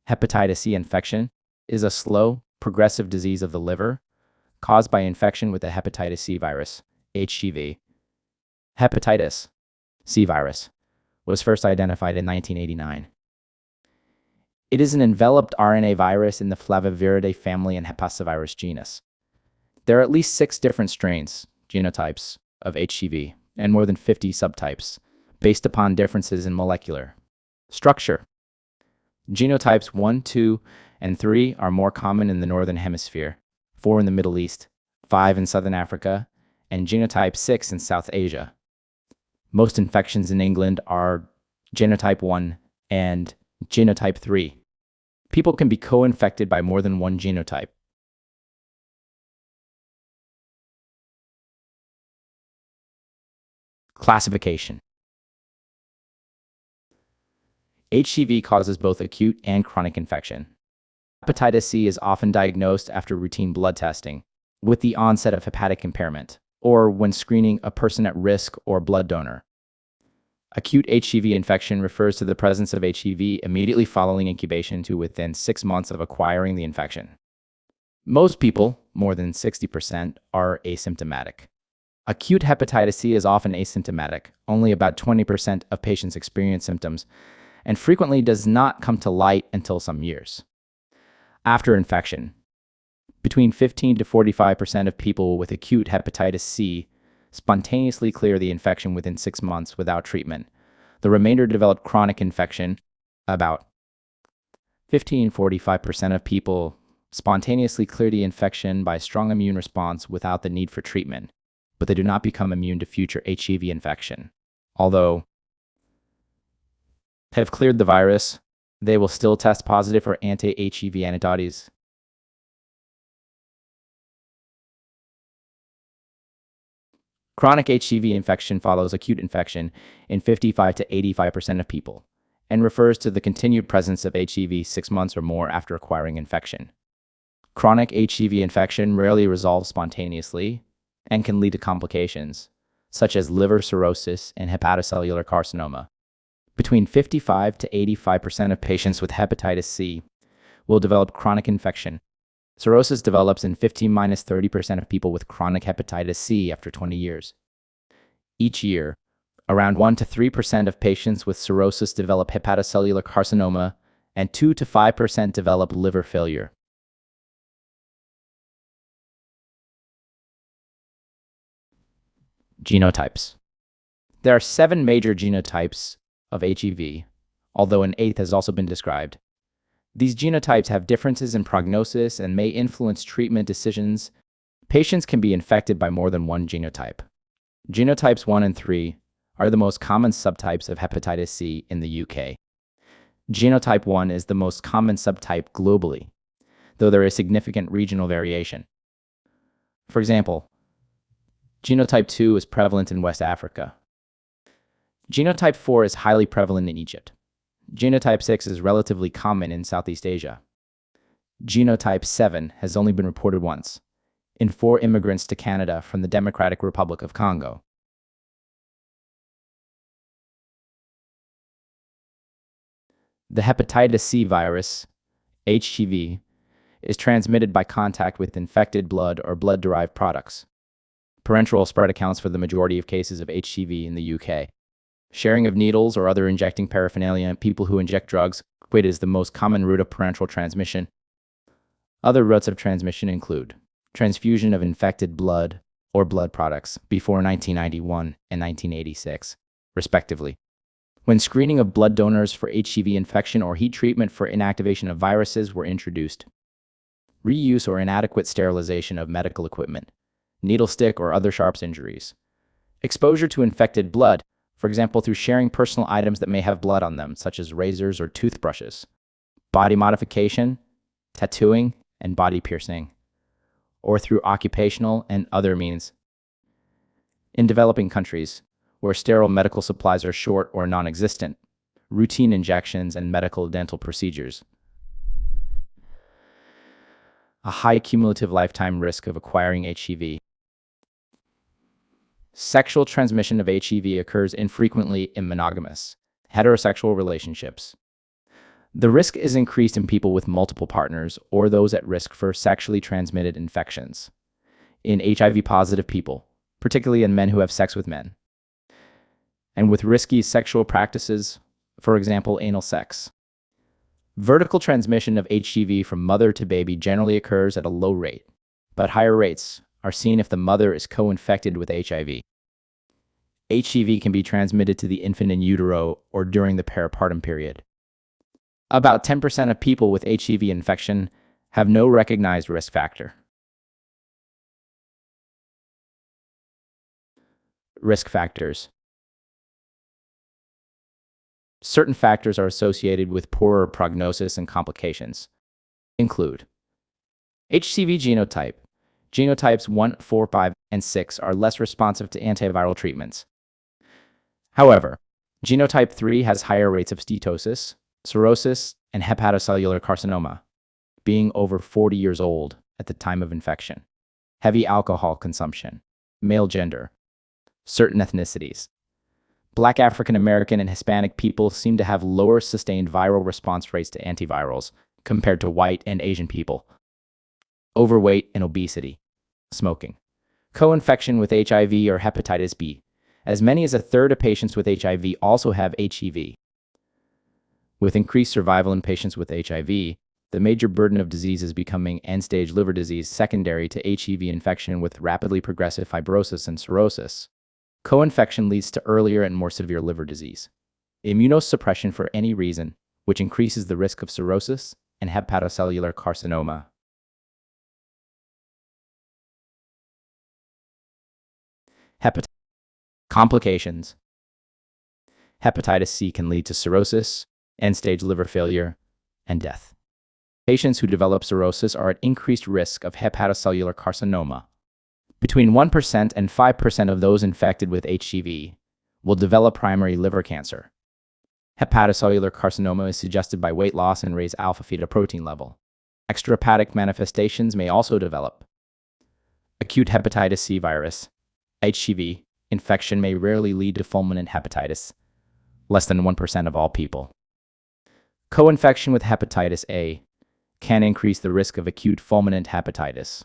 Hepatitis C infection is a slow, progressive disease of the liver caused by infection with the hepatitis C virus, HCV. Hepatitis C virus was first identified in 1989. It is an enveloped RNA virus in the Flaviviridae family and Hepatovirus genus. There are at least 6 different strains, genotypes, of HCV, and more than 50 subtypes, based upon differences in molecular structure. Genotypes 1, 2, and 3 are more common in the Northern Hemisphere, 4 in the Middle East, 5 in Southern Africa, and genotype 6 in South Asia. Most infections in England are genotype 1 and genotype 3. People can be co-infected by more than one genotype. Classification. HCV causes both acute and chronic infection. Hepatitis C is often diagnosed after routine blood testing, with the onset of hepatic impairment, or when screening a person at risk or blood donor. Acute HCV infection refers to the presence of HCV immediately following incubation to within 6 months of acquiring the infection. Most people, more than 60%, are asymptomatic. Acute hepatitis C is often asymptomatic. Only about 20% of patients experience symptoms, and frequently does not come to light until some years after infection. Between 15 to 45% of people with acute hepatitis C spontaneously clear the infection within 6 months without treatment. The remainder develop chronic infection. About 15–45% of people spontaneously clear the infection by strong immune response without the need for treatment, but they do not become immune to future HCV infection. Although have cleared the virus, they will still test positive for anti-HCV antibodies. Chronic HCV infection follows acute infection in 55 to 85% of people and refers to the continued presence of HCV 6 months or more after acquiring infection. Chronic HCV infection rarely resolves spontaneously and can lead to complications, such as liver cirrhosis and hepatocellular carcinoma. Between 55 to 85% of patients with hepatitis C will develop chronic infection. Cirrhosis develops in 15–30% of people with chronic hepatitis C after 20 years. Each year, around 1 to 3% of patients with cirrhosis develop hepatocellular carcinoma, and 2 to 5% develop liver failure. Genotypes. There are 7 major genotypes of HCV, although an 8th has also been described. These genotypes have differences in prognosis and may influence treatment decisions. Patients can be infected by more than one genotype. Genotypes 1 and 3 are the most common subtypes of hepatitis C in the UK. Genotype 1 is the most common subtype globally, though there is significant regional variation. For example, genotype 2 is prevalent in West Africa. Genotype 4 is highly prevalent in Egypt. Genotype 6 is relatively common in Southeast Asia. Genotype 7 has only been reported once, in 4 immigrants to Canada from the Democratic Republic of Congo. The hepatitis C virus, HCV, is transmitted by contact with infected blood or blood-derived products. Parenteral spread accounts for the majority of cases of HCV in the UK. Sharing of needles or other injecting paraphernalia in people who inject drugs is the most common route of parenteral transmission. Other routes of transmission include transfusion of infected blood or blood products before 1991 and 1986, respectively, when screening of blood donors for HCV infection or heat treatment for inactivation of viruses were introduced. Reuse or inadequate sterilization of medical equipment, needle stick or other sharp injuries. Exposure to infected blood, for example, through sharing personal items that may have blood on them, such as razors or toothbrushes. Body modification, tattooing, and body piercing, or through occupational and other means. In developing countries, where sterile medical supplies are short or non-existent, routine injections and medical dental procedures. A high cumulative lifetime risk of acquiring HCV. Sexual transmission of HCV occurs infrequently in monogamous, heterosexual relationships. The risk is increased in people with multiple partners or those at risk for sexually transmitted infections. In HIV-positive people, particularly in men who have sex with men, and with risky sexual practices, for example, anal sex. Vertical transmission of HCV from mother to baby generally occurs at a low rate, but higher rates are seen if the mother is co-infected with HIV. HCV can be transmitted to the infant in utero or during the peripartum period. About 10% of people with HCV infection have no recognized risk factor. Risk factors. Certain factors are associated with poorer prognosis and complications. Include HCV genotype. Genotypes 1, 4, 5, and 6 are less responsive to antiviral treatments. However, genotype 3 has higher rates of steatosis, cirrhosis, and hepatocellular carcinoma, being over 40 years old at the time of infection. Heavy alcohol consumption. Male gender. Certain ethnicities. Black African American and Hispanic people seem to have lower sustained viral response rates to antivirals compared to white and Asian people. Overweight and obesity. Smoking. Co-infection with HIV or hepatitis B. As many as a third of patients with HIV also have HEV. With increased survival in patients with HIV, the major burden of disease is becoming end-stage liver disease secondary to HEV infection with rapidly progressive fibrosis and cirrhosis. Co-infection leads to earlier and more severe liver disease. Immunosuppression for any reason, which increases the risk of cirrhosis and hepatocellular carcinoma. Complications. Hepatitis C can lead to cirrhosis, end-stage liver failure, and death. Patients who develop cirrhosis are at increased risk of hepatocellular carcinoma. Between 1% and 5% of those infected with HCV will develop primary liver cancer. Hepatocellular carcinoma is suggested by weight loss and raised alpha-fetoprotein level. Extrahepatic manifestations may also develop. Acute hepatitis C virus, HCV, infection may rarely lead to fulminant hepatitis, less than 1% of all people. Co-infection with hepatitis A can increase the risk of acute fulminant hepatitis.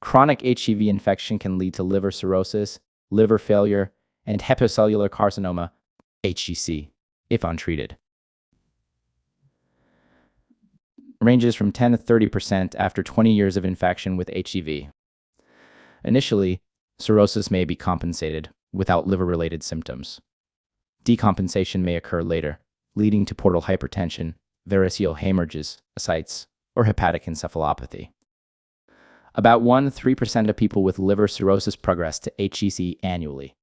Chronic HCV infection can lead to liver cirrhosis, liver failure, and hepatocellular carcinoma, HCC, if untreated. Ranges from 10 to 30% after 20 years of infection with HCV. Initially, cirrhosis may be compensated without liver-related symptoms. Decompensation may occur later, leading to portal hypertension, variceal hemorrhages, ascites, or hepatic encephalopathy. About 1–3% of people with liver cirrhosis progress to HCC annually.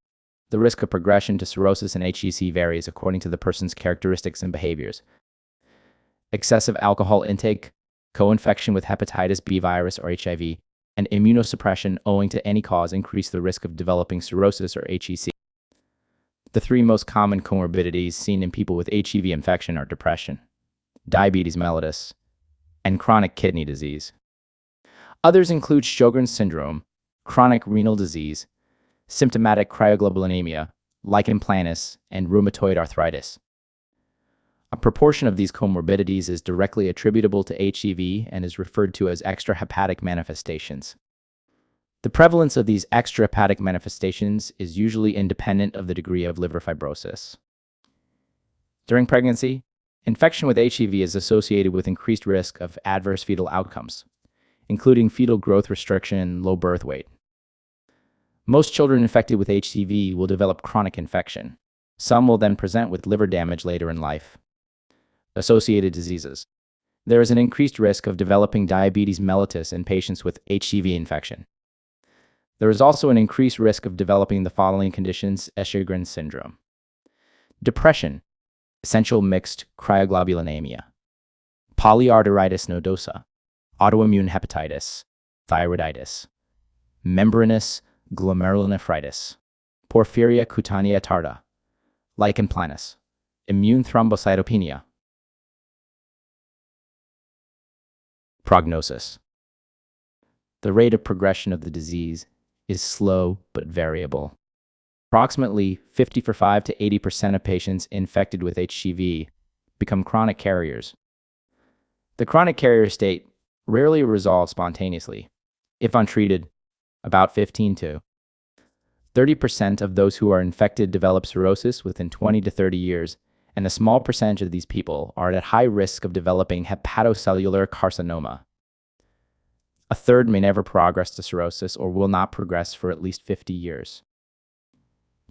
The risk of progression to cirrhosis and HCC varies according to the person's characteristics and behaviors. Excessive alcohol intake, co-infection with hepatitis B virus or HIV, and immunosuppression owing to any cause increase the risk of developing cirrhosis or HCC. The three most common comorbidities seen in people with HCV infection are depression, diabetes mellitus, and chronic kidney disease. Others include Sjogren's syndrome, chronic renal disease, symptomatic cryoglobulinemia, lichen planus, and rheumatoid arthritis. A proportion of these comorbidities is directly attributable to HCV and is referred to as extrahepatic manifestations. The prevalence of these extrahepatic manifestations is usually independent of the degree of liver fibrosis. During pregnancy, infection with HCV is associated with increased risk of adverse fetal outcomes, including fetal growth restriction and low birth weight. Most children infected with HCV will develop chronic infection. Some will then present with liver damage later in life. Associated diseases. There is an increased risk of developing diabetes mellitus in patients with HCV infection. There is also an increased risk of developing the following conditions: Sjogren's syndrome, depression, essential mixed cryoglobulinemia, polyarteritis nodosa, autoimmune hepatitis, thyroiditis, membranous glomerulonephritis, porphyria cutanea tarda, lichen planus, immune thrombocytopenia. Prognosis. The rate of progression of the disease is slow but variable. Approximately 55 to 80% of patients infected with HCV become chronic carriers, The chronic carrier state rarely resolves spontaneously. If untreated, about 15 to 30% of those who are infected develop cirrhosis within 20 to 30 years, and a small percentage of these people are at high risk of developing hepatocellular carcinoma. A third may never progress to cirrhosis or will not progress for at least 50 years.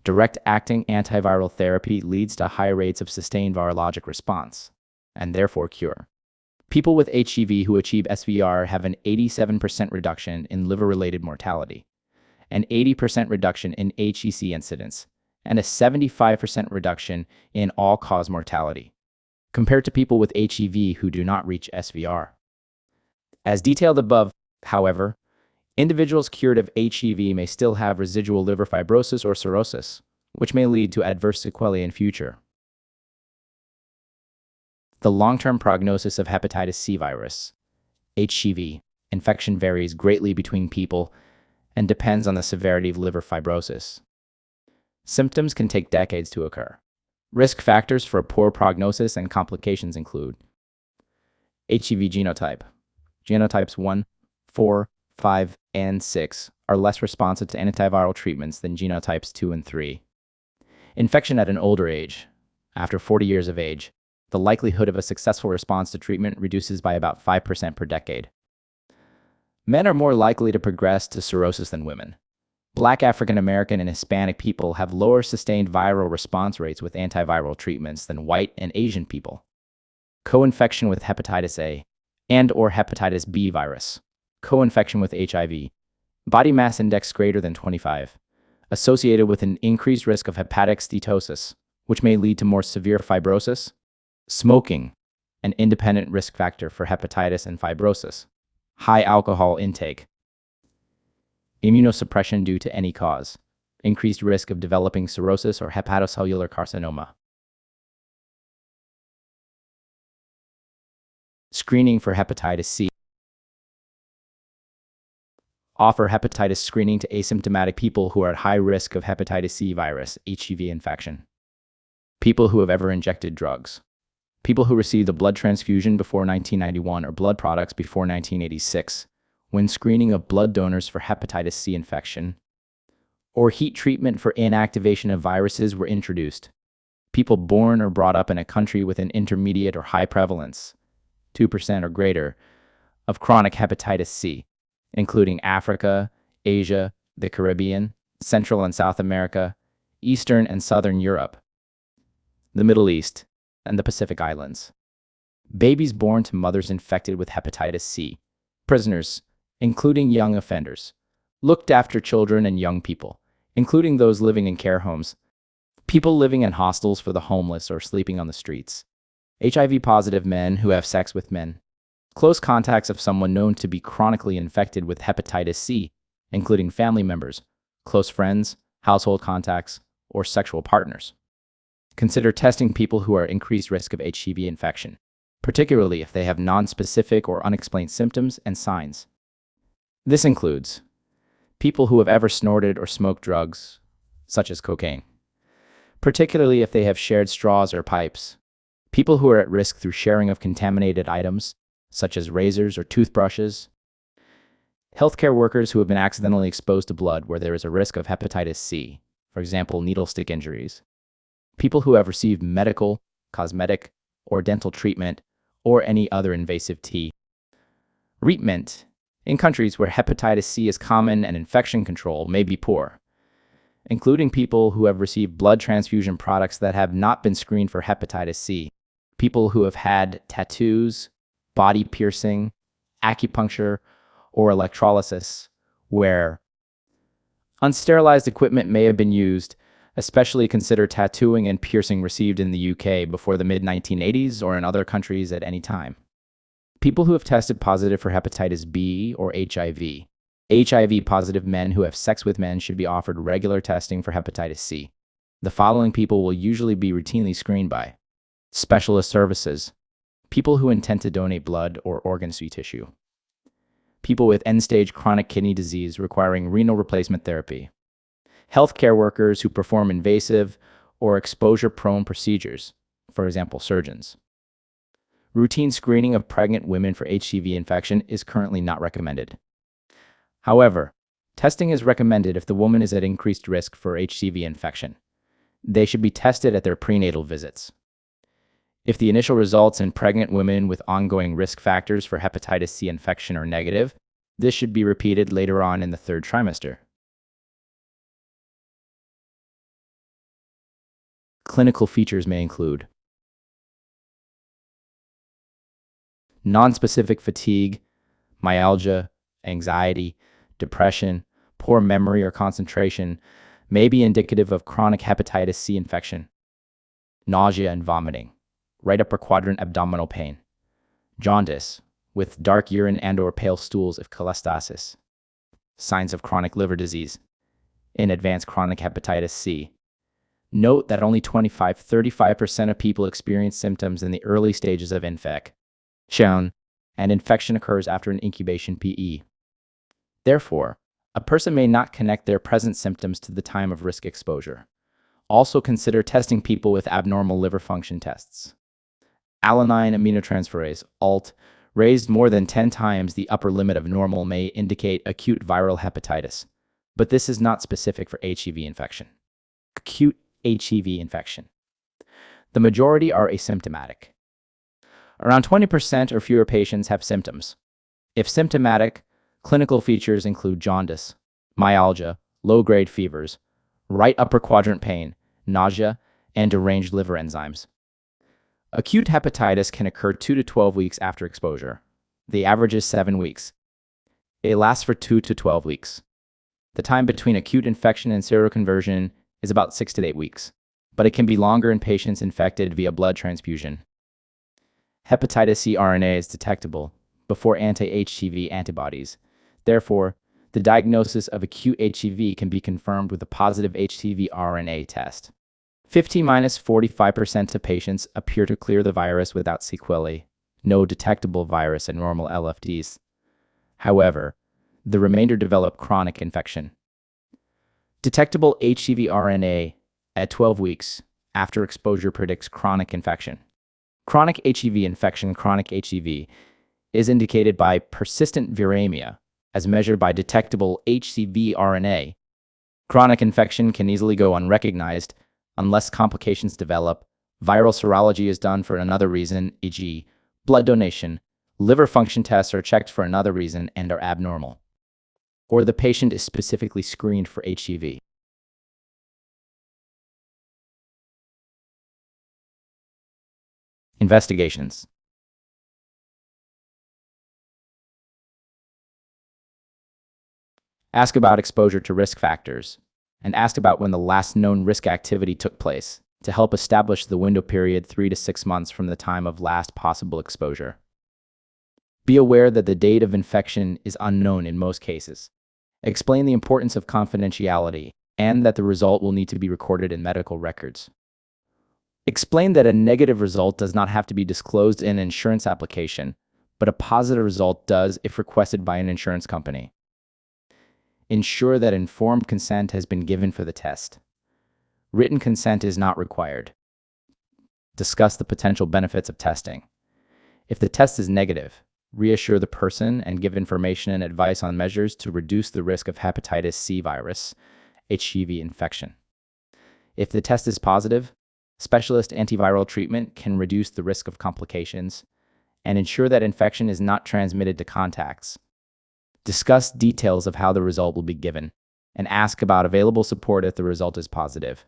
Direct-acting antiviral therapy leads to high rates of sustained virologic response, and therefore cure. People with HCV who achieve SVR have an 87% reduction in liver-related mortality, an 80% reduction in HCC incidence, and a 75% reduction in all-cause mortality, compared to people with HCV who do not reach SVR. As detailed above, however, individuals cured of HCV may still have residual liver fibrosis or cirrhosis, which may lead to adverse sequelae in future. The long-term prognosis of hepatitis C virus, HCV, infection varies greatly between people and depends on the severity of liver fibrosis. Symptoms can take decades to occur. Risk factors for poor prognosis and complications include HCV genotype. Genotypes 1, 4, 5, and 6 are less responsive to antiviral treatments than genotypes 2 and 3. Infection at an older age. After 40 years of age, the likelihood of a successful response to treatment reduces by about 5% per decade. Men are more likely to progress to cirrhosis than women. Black African American and Hispanic people have lower sustained viral response rates with antiviral treatments than white and Asian people. Co-infection with hepatitis A and/or hepatitis B virus. Co-infection with HIV. Body mass index greater than 25, associated with an increased risk of hepatic steatosis, which may lead to more severe fibrosis. Smoking, an independent risk factor for hepatitis and fibrosis. High alcohol intake. Immunosuppression due to any cause. Increased risk of developing cirrhosis or hepatocellular carcinoma. Screening for hepatitis C. Offer hepatitis screening to asymptomatic people who are at high risk of hepatitis C virus, HCV infection. People who have ever injected drugs. People who received a blood transfusion before 1991 or blood products before 1986, when screening of blood donors for hepatitis C infection, or heat treatment for inactivation of viruses were introduced. People born or brought up in a country with an intermediate or high prevalence, 2% or greater, of chronic hepatitis C, including Africa, Asia, the Caribbean, Central and South America, Eastern and Southern Europe, the Middle East, and the Pacific Islands. Babies born to mothers infected with hepatitis C. Prisoners, including young offenders. Looked after children and young people, including those living in care homes. People living in hostels for the homeless or sleeping on the streets. HIV-positive men who have sex with men. Close contacts of someone known to be chronically infected with hepatitis C, including family members, close friends, household contacts, or sexual partners. Consider testing people who are at increased risk of HCV infection, particularly if they have nonspecific or unexplained symptoms and signs. This includes people who have ever snorted or smoked drugs, such as cocaine, particularly if they have shared straws or pipes. People who are at risk through sharing of contaminated items, such as razors or toothbrushes. Healthcare workers who have been accidentally exposed to blood where there is a risk of hepatitis C, for example, needle stick injuries. People who have received medical, cosmetic, or dental treatment, or any other invasive treatment in countries where hepatitis C is common and infection control may be poor, including people who have received blood transfusion products that have not been screened for hepatitis C, people who have had tattoos, body piercing, acupuncture, or electrolysis, where unsterilized equipment may have been used. Especially consider tattooing and piercing received in the UK before the mid-1980s or in other countries at any time. People who have tested positive for hepatitis B or HIV. HIV-positive men who have sex with men should be offered regular testing for hepatitis C. The following people will usually be routinely screened by specialist services, people who intend to donate blood or organ tissue, people with end-stage chronic kidney disease requiring renal replacement therapy, healthcare workers who perform invasive or exposure-prone procedures, for example, surgeons. Routine screening of pregnant women for HCV infection is currently not recommended. However, testing is recommended if the woman is at increased risk for HCV infection. They should be tested at their prenatal visits. If the initial results in pregnant women with ongoing risk factors for hepatitis C infection are negative, this should be repeated later on in the third trimester. Clinical features may include nonspecific fatigue, myalgia, anxiety, depression, poor memory or concentration may be indicative of chronic hepatitis C infection. Nausea and vomiting, right upper quadrant abdominal pain, jaundice, with dark urine and/or pale stools if cholestasis, signs of chronic liver disease, in advanced chronic hepatitis C. Note that only 25–35% of people experience symptoms in the early stages of infection, and infection occurs after an incubation PE. Therefore, a person may not connect their present symptoms to the time of risk exposure. Also consider testing people with abnormal liver function tests. Alanine aminotransferase, ALT, raised more than 10 times the upper limit of normal may indicate acute viral hepatitis, but this is not specific for HEV infection. Acute HEV infection. The majority are asymptomatic. Around 20% or fewer patients have symptoms. If symptomatic, clinical features include jaundice, myalgia, low-grade fevers, right upper quadrant pain, nausea, and deranged liver enzymes. Acute hepatitis can occur 2 to 12 weeks after exposure. The average is 7 weeks. It lasts for 2 to 12 weeks. The time between acute infection and seroconversion is about 6 to 8 weeks, but it can be longer in patients infected via blood transfusion. Hepatitis C RNA is detectable before anti-HCV antibodies. Therefore, the diagnosis of acute HCV can be confirmed with a positive HCV RNA test. 50–45% of patients appear to clear the virus without sequelae, no detectable virus and normal LFTs. However, the remainder develop chronic infection. Detectable HCV RNA at 12 weeks after exposure predicts chronic infection. Chronic HEV infection, chronic HEV, is indicated by persistent viremia, as measured by detectable HCV RNA. Chronic infection can easily go unrecognized unless complications develop. Viral serology is done for another reason, e.g., blood donation. Liver function tests are checked for another reason and are abnormal. Or the patient is specifically screened for HEV. Investigations. Ask about exposure to risk factors, and ask about when the last known risk activity took place to help establish the window period 3 to 6 months from the time of last possible exposure. Be aware that the date of infection is unknown in most cases. Explain the importance of confidentiality and that the result will need to be recorded in medical records. Explain that a negative result does not have to be disclosed in an insurance application, but a positive result does if requested by an insurance company. Ensure that informed consent has been given for the test. Written consent is not required. Discuss the potential benefits of testing. If the test is negative, reassure the person and give information and advice on measures to reduce the risk of hepatitis C virus, HCV infection. If the test is positive, specialist antiviral treatment can reduce the risk of complications and ensure that infection is not transmitted to contacts. Discuss details of how the result will be given and ask about available support if the result is positive.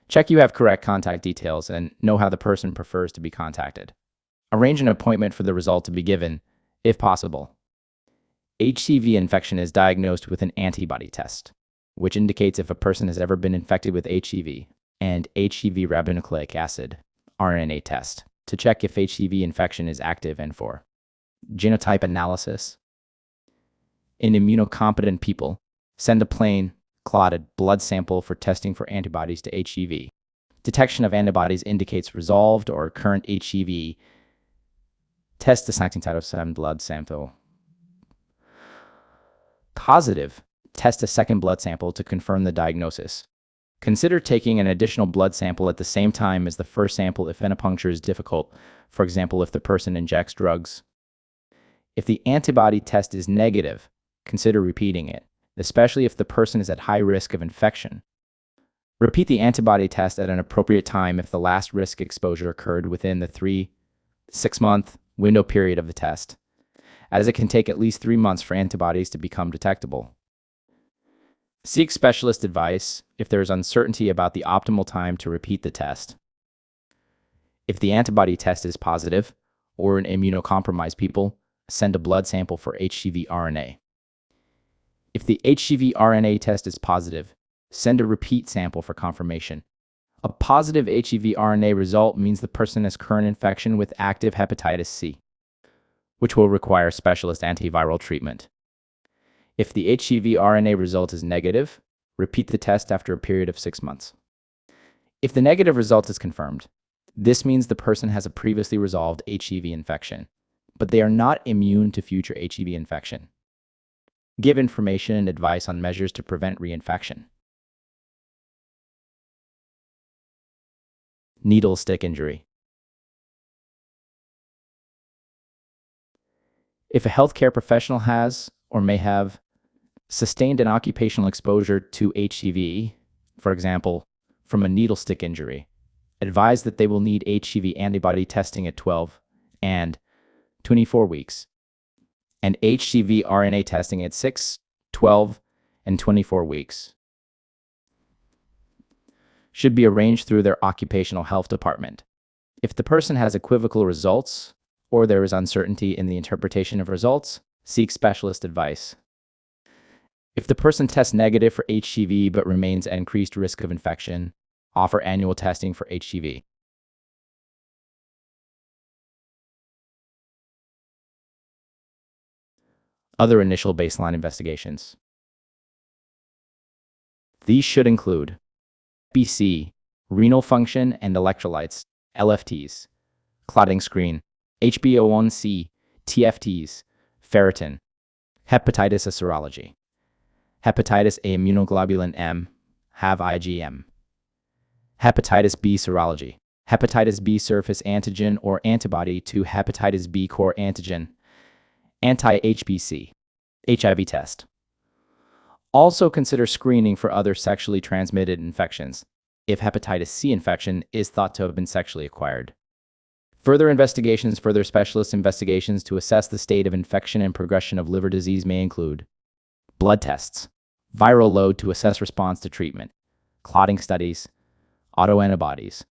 Check you have correct contact details and know how the person prefers to be contacted. Arrange an appointment for the result to be given, if possible. HCV infection is diagnosed with an antibody test, which indicates if a person has ever been infected with HCV, and HCV ribonucleic acid RNA test to check if HCV infection is active and for genotype analysis. In immunocompetent people, send a plain, clotted blood sample for testing for antibodies to HCV. Detection of antibodies indicates resolved or current HCV. Test the cytosine blood sample. Positive, test a second blood sample to confirm the diagnosis. Consider taking an additional blood sample at the same time as the first sample if venipuncture is difficult, for example, if the person injects drugs. If the antibody test is negative, consider repeating it, especially if the person is at high risk of infection. Repeat the antibody test at an appropriate time if the last risk exposure occurred within the 3-6 month window period of the test, as it can take at least 3 months for antibodies to become detectable. Seek specialist advice if there is uncertainty about the optimal time to repeat the test. If the antibody test is positive, or in immunocompromised people, send a blood sample for HCV RNA. If the HCV RNA test is positive, send a repeat sample for confirmation. A positive HCV RNA result means the person has current infection with active hepatitis C, which will require specialist antiviral treatment. If the HCV RNA result is negative, repeat the test after a period of 6 months. If the negative result is confirmed, this means the person has a previously resolved HCV infection, but they are not immune to future HCV infection. Give information and advice on measures to prevent reinfection. Needle stick injury. If a healthcare professional has or may have sustained an occupational exposure to HCV, for example, from a needle stick injury, advise that they will need HCV antibody testing at 12 and 24 weeks, and HCV RNA testing at 6, 12, and 24 weeks. Should be arranged through their occupational health department. If the person has equivocal results, or there is uncertainty in the interpretation of results, seek specialist advice. If the person tests negative for HCV but remains at increased risk of infection, offer annual testing for HCV. Other initial baseline investigations. These should include BC, renal function and electrolytes, LFTs, clotting screen, HbA1c, TFTs, ferritin, hepatitis A serology, hepatitis A immunoglobulin M, have IgM, hepatitis B serology, hepatitis B surface antigen or antibody to hepatitis B core antigen, anti-HBC, HIV test. Also consider screening for other sexually transmitted infections, if hepatitis C infection is thought to have been sexually acquired. Further specialist investigations to assess the state of infection and progression of liver disease may include blood tests, viral load to assess response to treatment, clotting studies, autoantibodies.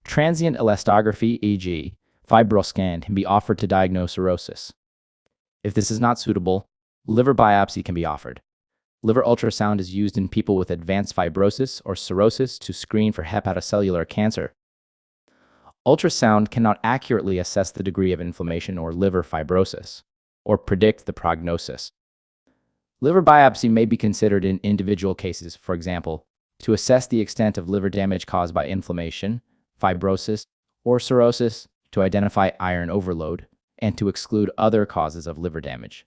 Transient elastography, e.g., fibroscan, can be offered to diagnose cirrhosis. If this is not suitable, liver biopsy can be offered. Liver ultrasound is used in people with advanced fibrosis or cirrhosis to screen for hepatocellular cancer. Ultrasound cannot accurately assess the degree of inflammation or liver fibrosis, or predict the prognosis. Liver biopsy may be considered in individual cases, for example, to assess the extent of liver damage caused by inflammation, fibrosis, or cirrhosis, to identify iron overload, and to exclude other causes of liver damage.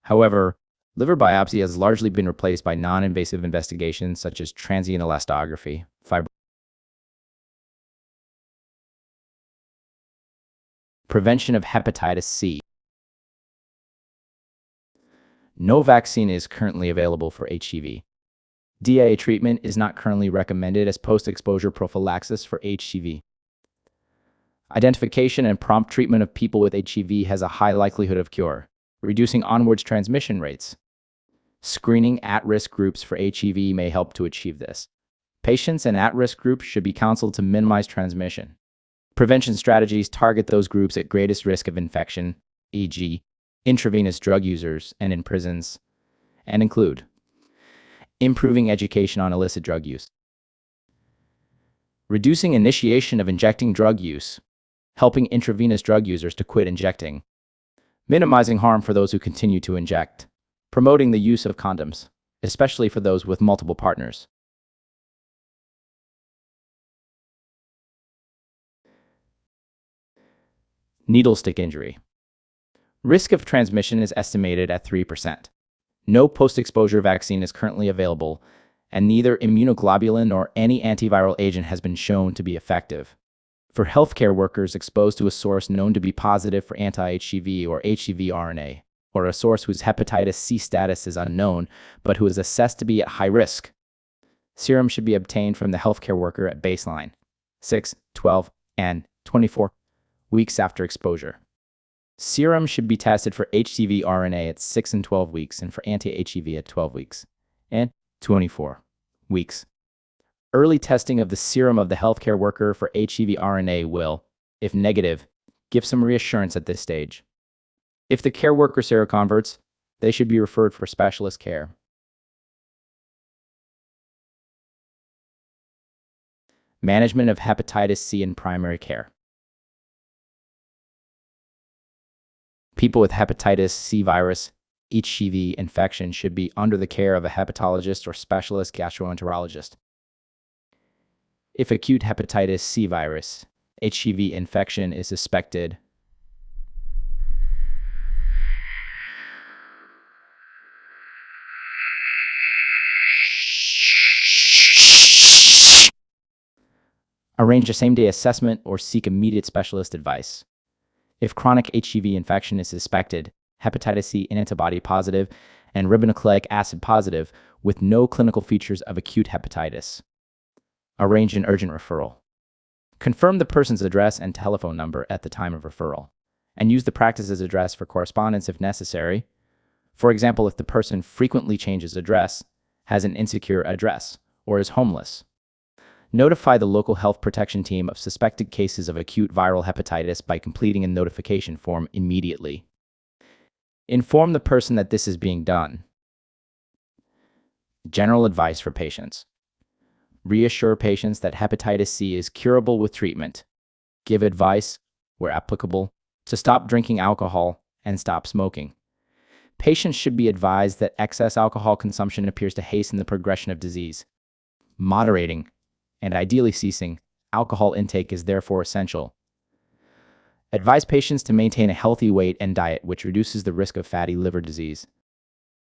However, liver biopsy has largely been replaced by non-invasive investigations such as transient elastography, prevention of hepatitis C. No vaccine is currently available for HCV. DIA treatment is not currently recommended as post-exposure prophylaxis for HCV. Identification and prompt treatment of people with HCV has a high likelihood of cure, reducing onwards transmission rates. Screening at-risk groups for HCV may help to achieve this. Patients in at-risk groups should be counseled to minimize transmission. Prevention strategies target those groups at greatest risk of infection, e.g., intravenous drug users and in prisons, and include improving education on illicit drug use, reducing initiation of injecting drug use, helping intravenous drug users to quit injecting, minimizing harm for those who continue to inject, promoting the use of condoms, especially for those with multiple partners. Needle stick injury. Risk of transmission is estimated at 3%. No post-exposure vaccine is currently available, and neither immunoglobulin nor any antiviral agent has been shown to be effective. For healthcare workers exposed to a source known to be positive for anti-HCV or HCV RNA, or a source whose hepatitis C status is unknown, but who is assessed to be at high risk, serum should be obtained from the healthcare worker at baseline, 6, 12, and 24 weeks after exposure. Serum should be tested for HCV RNA at 6 and 12 weeks and for anti-HCV at 12 weeks and 24 weeks. Early testing of the serum of the healthcare worker for HCV RNA will, if negative, give some reassurance at this stage. If the care worker seroconverts, they should be referred for specialist care. Management of hepatitis C in primary care. People with hepatitis C virus HCV infection should be under the care of a hepatologist or specialist gastroenterologist. If acute hepatitis C virus HCV infection is suspected, arrange a same-day assessment or seek immediate specialist advice. If chronic HCV infection is suspected, hepatitis C antibody positive, and ribonucleic acid positive with no clinical features of acute hepatitis, arrange an urgent referral. Confirm the person's address and telephone number at the time of referral, and use the practice's address for correspondence if necessary. For example, if the person frequently changes address, has an insecure address, or is homeless. Notify the local health protection team of suspected cases of acute viral hepatitis by completing a notification form immediately. Inform the person that this is being done. General advice for patients. Reassure patients that hepatitis C is curable with treatment. Give advice, where applicable, to stop drinking alcohol and stop smoking. Patients should be advised that excess alcohol consumption appears to hasten the progression of disease. Moderating, and ideally ceasing, alcohol intake is therefore essential. Advise patients to maintain a healthy weight and diet which reduces the risk of fatty liver disease.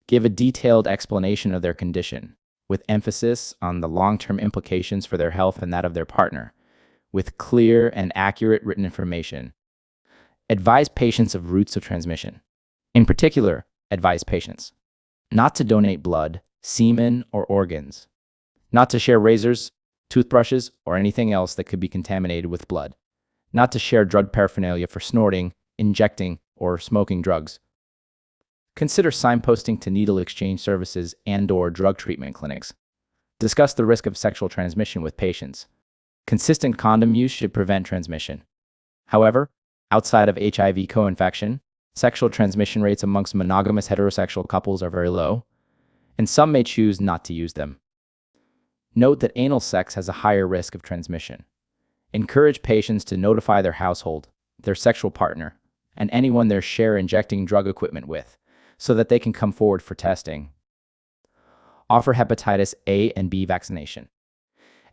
Give a detailed explanation of their condition, with emphasis on the long-term implications for their health and that of their partner, with clear and accurate written information. Advise patients of routes of transmission. In particular, advise patients not to donate blood, semen, or organs, not to share razors, toothbrushes, or anything else that could be contaminated with blood, not to share drug paraphernalia for snorting, injecting, or smoking drugs. Consider signposting to needle exchange services and/or drug treatment clinics. Discuss the risk of sexual transmission with patients. Consistent condom use should prevent transmission. However, outside of HIV co-infection, sexual transmission rates amongst monogamous heterosexual couples are very low, and some may choose not to use them. Note that anal sex has a higher risk of transmission. Encourage patients to notify their household, their sexual partner, and anyone they share injecting drug equipment with, so that they can come forward for testing. Offer hepatitis A and B vaccination.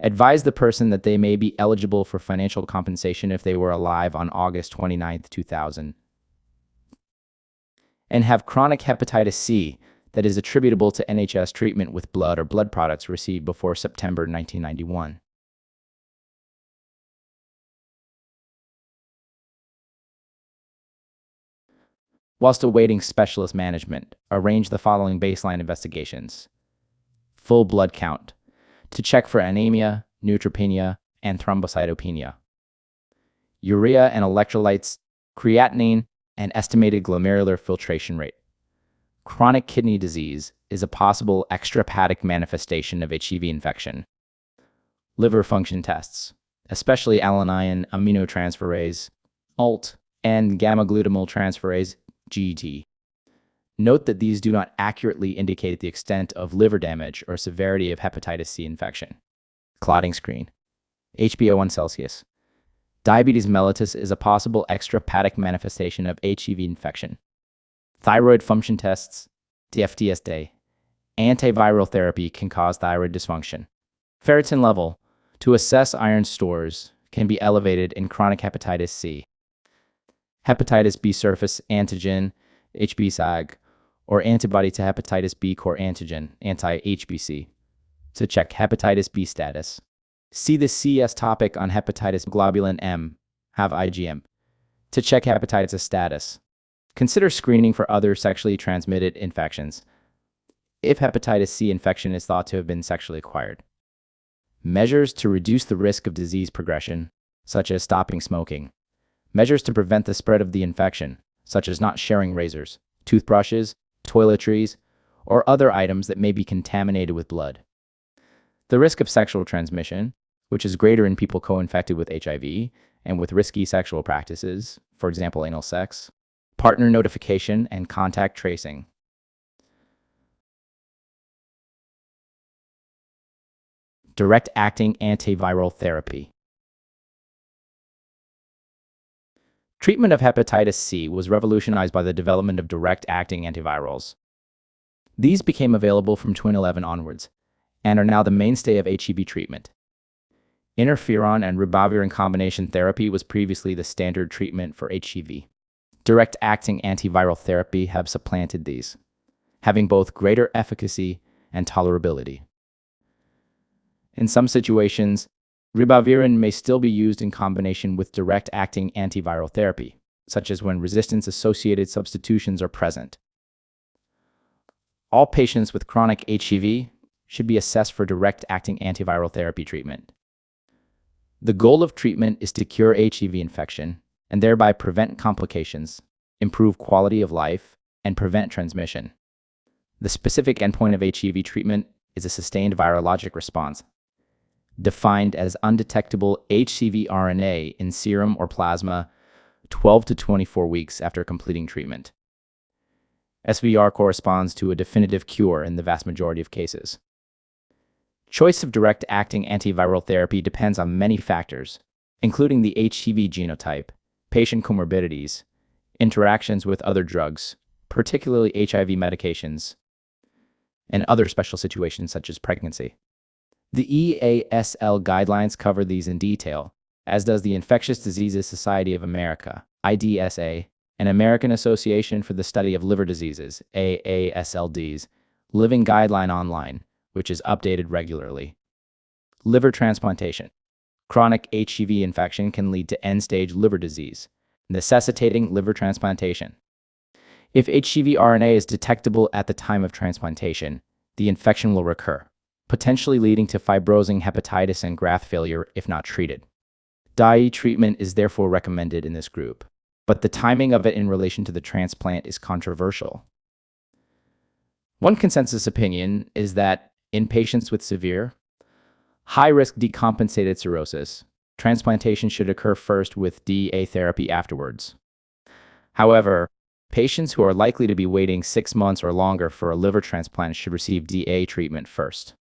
Advise the person that they may be eligible for financial compensation if they were alive on August 29, 2000, and have chronic hepatitis C that is attributable to NHS treatment with blood or blood products received before September 1991. Whilst awaiting specialist management, arrange the following baseline investigations. Full blood count, to check for anemia, neutropenia, and thrombocytopenia. Urea and electrolytes, creatinine, and estimated glomerular filtration rate. Chronic kidney disease is a possible extrahepatic manifestation of HCV infection. Liver function tests, especially alanine aminotransferase, ALT, and gamma-glutamyl transferase, GT. Note that these do not accurately indicate the extent of liver damage or severity of hepatitis C infection. Clotting screen. HbA1 Celsius. Diabetes mellitus is a possible extrahepatic manifestation of HCV infection. Thyroid function tests, DFTSD. Antiviral therapy can cause thyroid dysfunction. Ferritin level, to assess iron stores, can be elevated in chronic hepatitis C. Hepatitis B surface antigen, HBsAg, or antibody to hepatitis B core antigen, anti-HBC. to check hepatitis B status. See the CS topic on hepatitis globulin M, have IgM, to check hepatitis status. Consider screening for other sexually transmitted infections if hepatitis C infection is thought to have been sexually acquired. Measures to reduce the risk of disease progression, such as stopping smoking. Measures to prevent the spread of the infection, such as not sharing razors, toothbrushes, toiletries, or other items that may be contaminated with blood. The risk of sexual transmission, which is greater in people co-infected with HIV and with risky sexual practices, for example, anal sex. Partner notification and contact tracing. Direct-acting antiviral therapy. Treatment of hepatitis C was revolutionized by the development of direct-acting antivirals. These became available from 2011 onwards and are now the mainstay of HEV treatment. Interferon and ribavirin combination therapy was previously the standard treatment for HEV. Direct-acting antiviral therapy have supplanted these, having both greater efficacy and tolerability. In some situations, ribavirin may still be used in combination with direct-acting antiviral therapy, such as when resistance-associated substitutions are present. All patients with chronic HEV should be assessed for direct-acting antiviral therapy treatment. The goal of treatment is to cure HEV infection and thereby prevent complications, improve quality of life, and prevent transmission. The specific endpoint of HEV treatment is a sustained virologic response, defined as undetectable HCV RNA in serum or plasma 12 to 24 weeks after completing treatment. SVR corresponds to a definitive cure in the vast majority of cases. Choice of direct-acting antiviral therapy depends on many factors, including the HCV genotype, patient comorbidities, interactions with other drugs, particularly HIV medications, and other special situations such as pregnancy. The EASL guidelines cover these in detail, as does the Infectious Diseases Society of America, IDSA, and American Association for the Study of Liver Diseases, AASLD's, Living Guideline Online, which is updated regularly. Liver transplantation. Chronic HEV infection can lead to end-stage liver disease, necessitating liver transplantation. If HEV RNA is detectable at the time of transplantation, the infection will recur, potentially leading to fibrosing hepatitis and graft failure if not treated. DIE treatment is therefore recommended in this group, but the timing of it in relation to the transplant is controversial. One consensus opinion is that in patients with severe, high-risk decompensated cirrhosis, transplantation should occur first with DA therapy afterwards. However, patients who are likely to be waiting 6 months or longer for a liver transplant should receive DA treatment first.